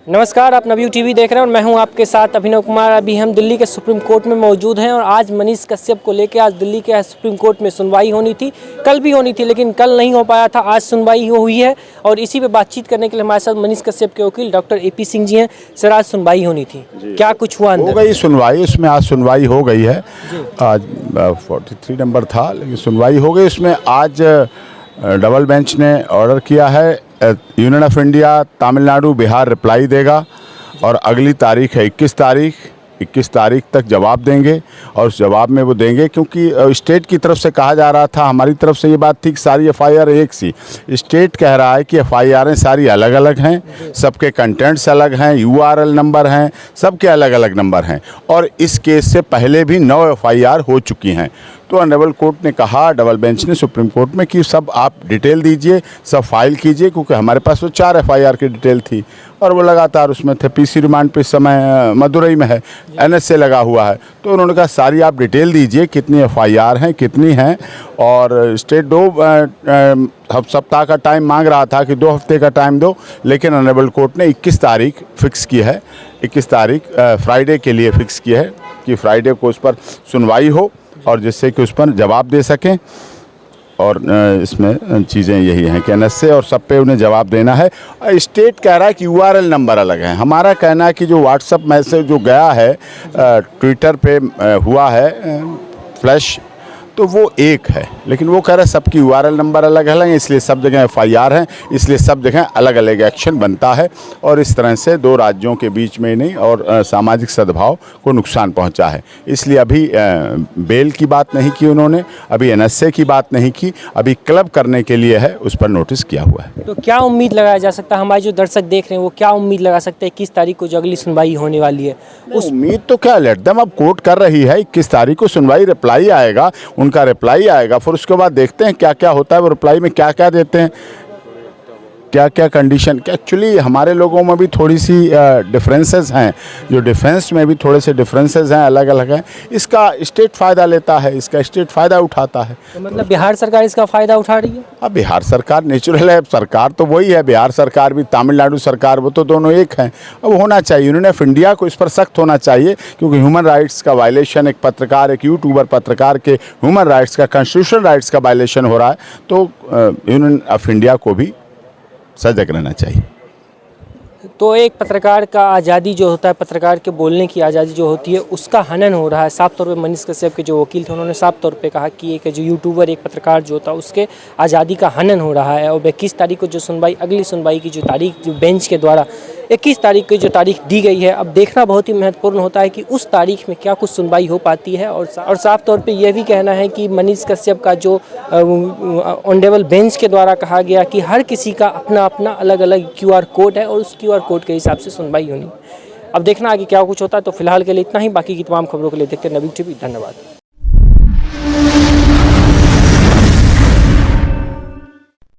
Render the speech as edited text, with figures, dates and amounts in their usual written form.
नमस्कार, आप नवयुग टीवी देख रहे हैं और मैं हूं आपके साथ अभिनव कुमार। अभी हम दिल्ली के सुप्रीम कोर्ट में मौजूद हैं और आज मनीष कश्यप को लेकर आज दिल्ली के सुप्रीम कोर्ट में सुनवाई होनी थी। कल भी होनी थी लेकिन कल नहीं हो पाया था, आज सुनवाई हुई है और इसी पे बातचीत करने के लिए हमारे साथ मनीष कश्यप के वकील डॉक्टर AP सिंह जी हैं। सर, आज सुनवाई होनी थी, क्या कुछ हुआ? हो गई सुनवाई, उसमें आज सुनवाई हो गई है। आज 43 नंबर था लेकिन सुनवाई हो गई। उसमें आज डबल बेंच ने ऑर्डर किया है, union of India, Tamil Nadu, Bihar reply देगा और अगली तारीख है 21 तारीख तक जवाब देंगे और उस जवाब में वो देंगे, क्योंकि स्टेट की तरफ से कहा जा रहा था, हमारी तरफ से ये बात थी कि सारी FIR एक सी। स्टेट कह रहा है कि FIR सारी अलग अलग हैं, सबके कंटेंट्स अलग हैं, URL नंबर हैं, सबके अलग अलग नंबर हैं और इस केस से पहले भी 9 FIR हो चुकी हैं। तो ऑनरेबल कोर्ट ने कहा, डबल बेंच ने सुप्रीम कोर्ट में, कि सब आप डिटेल दीजिए, सब फाइल कीजिए, क्योंकि हमारे पास वो 4 FIR की डिटेल थी और वो लगातार उसमें थे। PC रिमांड पे इस समय मदुरई में है, NSA लगा हुआ है। तो उन्होंने कहा सारी आप डिटेल दीजिए, कितनी FIR हैं, कितनी हैं। और स्टेट 2 सप्ताह का टाइम मांग रहा था कि 2 हफ्ते का टाइम दो, लेकिन ऑनरेबल कोर्ट ने 21 तारीख फिक्स की है। 21 तारीख फ्राइडे के लिए फिक्स की है कि फ्राइडे को उस पर सुनवाई हो और जिससे कि उस पर जवाब दे सकें। और इसमें चीज़ें यही हैं कि NSA और सब पे उन्हें जवाब देना है। स्टेट कह रहा है कि URL नंबर अलग है। हमारा कहना है कि जो व्हाट्सएप मैसेज जो गया है, ट्विटर पे हुआ है फ्लैश, तो वो एक है, लेकिन वो कह रहा है सबकी URL नंबर अलग अलग है, इसलिए सब जगह FIR हैं, इसलिए सब जगह अलग अलग एक्शन बनता है और इस तरह से 2 राज्यों के बीच में नहीं और सामाजिक सद्भाव को नुकसान पहुंचा है। इसलिए अभी बेल की बात नहीं की उन्होंने, अभी NSA की बात नहीं की, अभी क्लब करने के लिए है, उस पर नोटिस किया हुआ है। तो क्या उम्मीद लगाया जा सकता है, हमारे जो दर्शक देख रहे हैं वो क्या उम्मीद लगा सकते हैं 21 तारीख को जो अगली सुनवाई होने वाली है? उस उम्मीद तो क्या, लेट देम, अब कोर्ट कर रही है। 21 तारीख को सुनवाई, रिप्लाई आएगा, उनका रिप्लाई आएगा, फिर उसके बाद देखते हैं क्या क्या होता है। वो रिप्लाई में क्या क्या देते हैं, क्या क्या कंडीशन। एक्चुअली हमारे लोगों में भी थोड़ी सी डिफरेंसेस हैं, जो डिफेंस में भी थोड़े से डिफरेंसेस हैं, अलग अलग हैं। इसका स्टेट फ़ायदा लेता है, इसका स्टेट फ़ायदा उठाता है। तो मतलब बिहार सरकार इसका फ़ायदा उठा रही है? अब बिहार सरकार नेचुरल है, सरकार तो वही है, बिहार सरकार भी, तमिलनाडु सरकार, वो तो दोनों एक हैं। अब होना चाहिए, यूनियन ऑफ इंडिया को इस पर सख्त होना चाहिए, क्योंकि ह्यूमन राइट्स का वायलेशन, एक पत्रकार, एक यूट्यूबर पत्रकार के ह्यूमन राइट्स का, कॉन्स्टिट्यूशनल राइट्स का वायलेशन हो रहा है। तो यूनियन ऑफ इंडिया को भी सजग रहना चाहिए। तो एक पत्रकार का आज़ादी जो होता है, पत्रकार के बोलने की आज़ादी जो होती है, उसका हनन हो रहा है। साफ तौर पे मनीष कश्यप के जो वकील थे उन्होंने साफ तौर पे कहा कि एक जो यूट्यूबर, एक पत्रकार जो होता है, उसके आज़ादी का हनन हो रहा है। और 21 तारीख को जो सुनवाई, अगली सुनवाई की जो तारीख, जो बेंच के द्वारा 21 तारीख की जो तारीख दी गई है, अब देखना बहुत ही महत्वपूर्ण होता है कि उस तारीख में क्या कुछ सुनवाई हो पाती है। और साफ तौर पे यह भी कहना है कि मनीष कश्यप का जो ऑनरेबल बेंच के द्वारा कहा गया कि हर किसी का अपना अपना अलग अलग QR कोड है और उस QR कोड के हिसाब से सुनवाई होनी। अब देखना आगे क्या कुछ होता है। तो फिलहाल के लिए इतना ही, बाकी की तमाम खबरों के लिए देखते हैं नवयुग टीवी। धन्यवाद।